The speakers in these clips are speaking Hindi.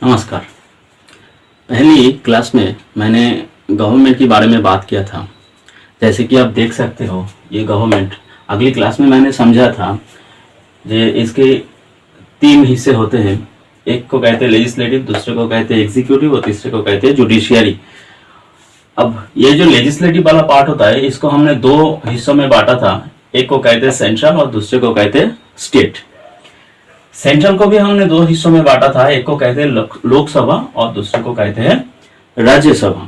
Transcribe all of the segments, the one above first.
नमस्कार। पहली क्लास में मैंने गवर्नमेंट के बारे में बात किया था। जैसे कि आप देख सकते हो ये गवर्नमेंट, अगली क्लास में मैंने समझा था जे इसके तीन हिस्से होते हैं। एक को कहते हैं लेजिस्लेटिव, दूसरे को कहते हैं एग्जीक्यूटिव और तीसरे को कहते हैं जुडिशियरी। अब ये जो लेजिस्लेटिव वाला पार्ट होता है इसको हमने दो हिस्सों में बांटा था। एक को कहते हैं सेंट्रल और दूसरे को कहते हैं स्टेट। सेंट्रल को भी हमने दो हिस्सों में बांटा था, एक को कहते हैं लोकसभा और दूसरे को कहते हैं राज्यसभा।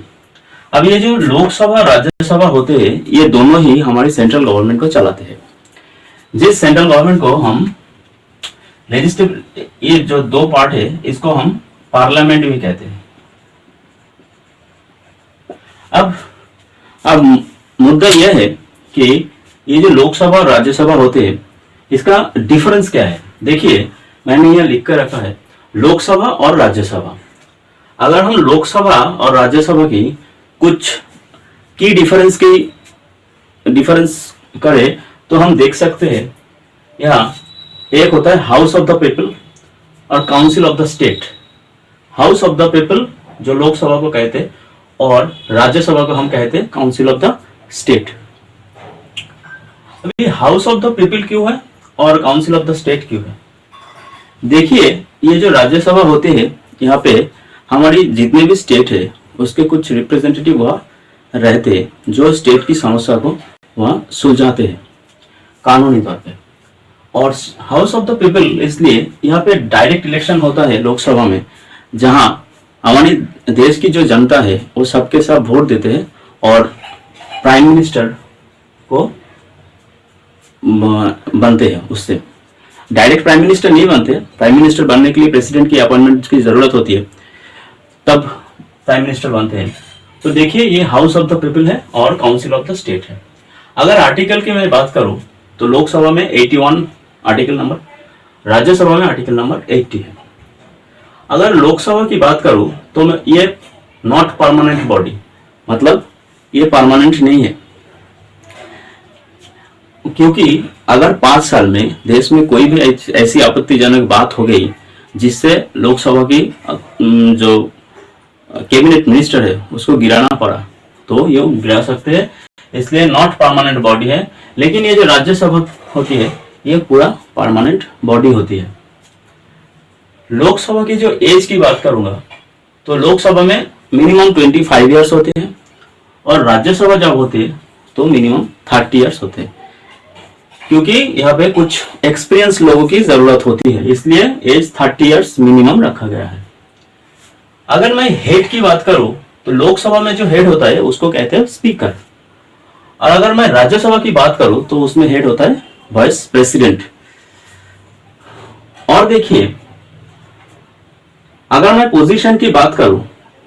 अब ये जो लोकसभा राज्यसभा होते हैं ये दोनों ही हमारी सेंट्रल गवर्नमेंट को चलाते हैं। जिस सेंट्रल गवर्नमेंट को हम लेजिस्लेटिव, ये जो दो पार्ट है इसको हम पार्लियामेंट भी कहते हैं। अब मुद्दा यह है कि ये जो लोकसभा और राज्यसभा होते हैं इसका डिफरेंस क्या है। देखिए मैंने यह लिख कर रखा है लोकसभा और राज्यसभा। अगर हम लोकसभा और राज्यसभा की कुछ की डिफरेंस करें तो हम देख सकते हैं यहाँ एक होता है हाउस ऑफ द पीपल और council of the state. House of the people जो लोकसभा को कहते हैं और राज्यसभा को हम कहते हैं काउंसिल ऑफ द स्टेट। अभी हाउस ऑफ द पीपल क्यों है और काउंसिल ऑफ द स्टेट क्यों है। देखिए ये जो राज्यसभा होते हैं यहाँ पे हमारी जितने भी स्टेट है उसके कुछ रिप्रेजेंटेटिव वहाँ रहते हैं जो स्टेट की समस्या को वहाँ सुलझाते हैं कानूनी तौर पे। और हाउस ऑफ द पीपल इसलिए यहाँ पे डायरेक्ट इलेक्शन होता है लोकसभा में, जहाँ हमारी देश की जो जनता है वो सबके सब वोट देते हैं और प्राइम मिनिस्टर को बनते हैं। उससे डायरेक्ट प्राइम मिनिस्टर नहीं बनते। प्राइम मिनिस्टर बनने के लिए प्रेसिडेंट की अपॉइंटमेंट की जरूरत होती है, तब प्राइम मिनिस्टर बनते हैं। तो देखिए ये हाउस ऑफ द पीपल है और काउंसिल ऑफ द स्टेट है। अगर आर्टिकल की मैं बात करूं तो लोकसभा में 81 आर्टिकल नंबर, राज्यसभा में आर्टिकल नंबर 80 है। अगर लोकसभा की बात करूं तो ये नॉट परमानेंट बॉडी, मतलब ये परमानेंट नहीं है, क्योंकि अगर 5 साल में देश में कोई भी ऐसी आपत्तिजनक बात हो गई जिससे लोकसभा की जो कैबिनेट मिनिस्टर है उसको गिराना पड़ा तो ये गिरा सकते हैं, इसलिए नॉट परमानेंट बॉडी है। लेकिन ये जो राज्यसभा होती है ये पूरा परमानेंट बॉडी होती है। लोकसभा की जो एज की बात करूंगा तो लोकसभा में मिनिमम 25 ईयर्स होते हैं और राज्यसभा जब होती है तो मिनिमम 30 ईयर्स होते हैं, क्योंकि यहाँ पे कुछ एक्सपीरियंस लोगों की जरूरत होती है, इसलिए एज 30 ईयर्स मिनिमम रखा गया है। अगर मैं हेड की बात करूं तो लोकसभा में जो हेड होता है उसको कहते हैं स्पीकर, और अगर मैं राज्यसभा की बात करूं तो उसमें हेड होता है वाइस प्रेसिडेंट। और देखिए अगर मैं पोजीशन की बात करूं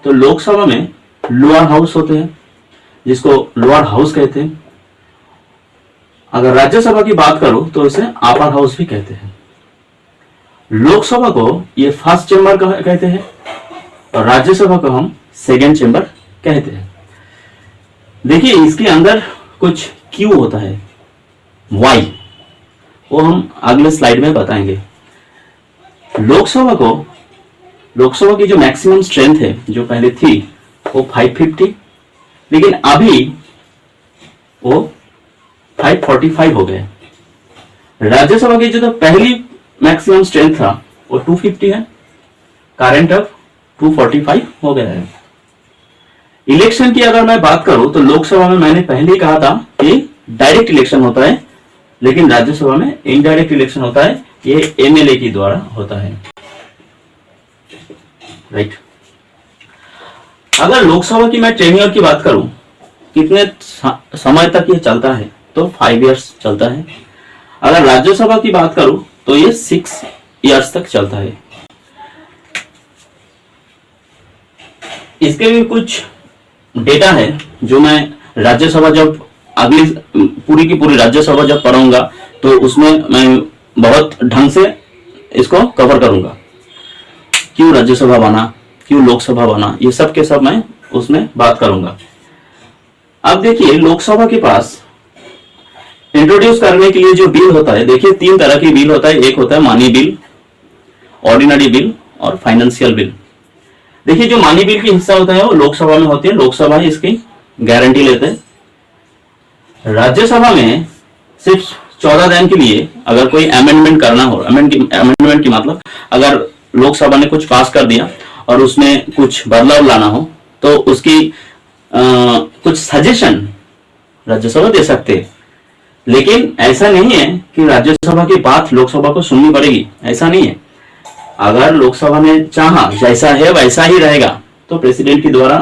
तो लोकसभा में लोअर हाउस होते हैं जिसको लोअर हाउस कहते हैं। अगर राज्यसभा की बात करूं तो इसे अपर हाउस भी कहते हैं। लोकसभा को ये फर्स्ट चेंबर कहते हैं और राज्यसभा को हम सेकेंड चेंबर कहते हैं। देखिए इसके अंदर कुछ क्यों होता है, वाई, वो हम अगले स्लाइड में बताएंगे। लोकसभा की जो मैक्सिमम स्ट्रेंथ है जो पहले थी वो 550, लेकिन अभी वो 545 हो गए। राज्यसभा की जो पहली मैक्सिमम स्ट्रेंथ था वो 250 है, करंट अब 245 हो गया है। इलेक्शन की अगर मैं बात करूं तो लोकसभा में मैंने पहले ही कहा था कि डायरेक्ट इलेक्शन होता है, लेकिन राज्यसभा में इनडायरेक्ट इलेक्शन होता है, ये एमएलए के द्वारा होता है, राइट। अगर लोकसभा की मैं टेन्योर की बात करूं कितने समय तक ये चलता है तो 5 इयर्स चलता है। अगर राज्यसभा की बात करूं तो ये 6 इयर्स तक चलता है। इसके भी कुछ डेटा है जो मैं राज्यसभा जब अगली पूरी की पूरी राज्यसभा जब पढ़ूंगा तो उसमें मैं बहुत ढंग से इसको कवर करूंगा, क्यों राज्यसभा बना, क्यों लोकसभा बना, ये सब के सब मैं उसमें बात करूंगा। अब देखिए लोकसभा के पास इंट्रोड्यूस करने के लिए जो बिल होता है, देखिए 3 तरह की बिल होता है। एक होता है मनी बिल, ऑर्डिनरी बिल और फाइनेंशियल बिल। देखिए जो मानी बिल की हिस्सा होता है वो लोकसभा में होती है, लोकसभा ही इसकी गारंटी लेते हैं। राज्यसभा में सिर्फ 14 दिन के लिए अगर कोई अमेंडमेंट करना हो, अमेंडमेंट की मतलब अगर लोकसभा ने कुछ पास कर दिया और उसमें कुछ बदलाव लाना हो तो उसकी कुछ सजेशन राज्यसभा दे सकते हैं। लेकिन ऐसा नहीं है कि राज्यसभा की बात लोकसभा को सुननी पड़ेगी, ऐसा नहीं है। अगर लोकसभा ने चाहा जैसा है वैसा ही रहेगा तो प्रेसिडेंट के द्वारा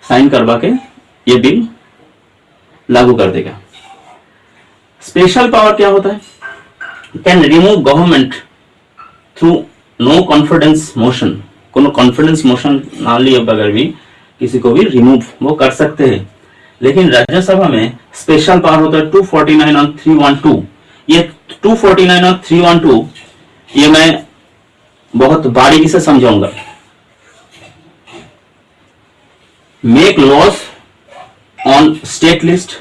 साइन करवा के ये बिल लागू कर देगा। स्पेशल पावर क्या होता है? Can remove government through no confidence motion. कोनो कॉन्फिडेंस मोशन ना लिए बगैर भी किसी को भी रिमूव वो कर सकते हैं। लेकिन राज्यसभा में स्पेशल पावर होता है 249 और 312। ये 249 और 312 ये मैं बहुत बारीकी से समझाऊंगा। Make laws on state list,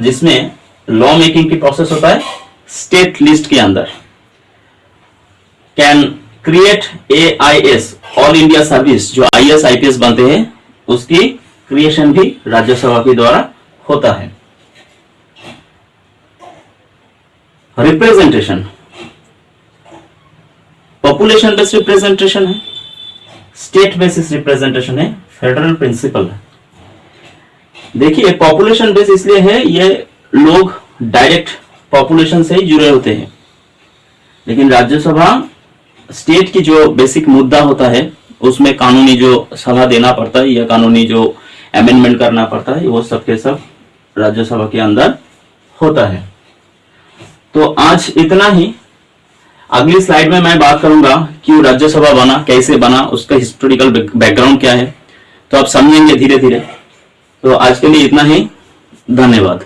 जिसमें लॉ मेकिंग की प्रोसेस होता है स्टेट लिस्ट के अंदर। Can create AIS, all India service, जो IAS IPS बनते हैं उसकी क्रिएशन भी राज्यसभा के द्वारा होता है। रिप्रेजेंटेशन पॉपुलेशन बेस्ड रिप्रेजेंटेशन है, स्टेट बेसिस रिप्रेजेंटेशन है, फेडरल प्रिंसिपल है। देखिए पॉपुलेशन बेस इसलिए है, ये लोग डायरेक्ट पॉपुलेशन से ही जुड़े होते हैं। लेकिन राज्यसभा स्टेट की जो बेसिक मुद्दा होता है उसमें कानूनी जो सलाह देना पड़ता है या कानूनी जो अमेंडमेंट करना पड़ता है वो सब के सब राज्यसभा के अंदर होता है। तो आज इतना ही। अगली स्लाइड में मैं बात करूंगा क्यों राज्यसभा बना, कैसे बना, उसका हिस्टोरिकल बैकग्राउंड क्या है, तो आप समझेंगे धीरे धीरे। तो आज के लिए इतना ही, धन्यवाद।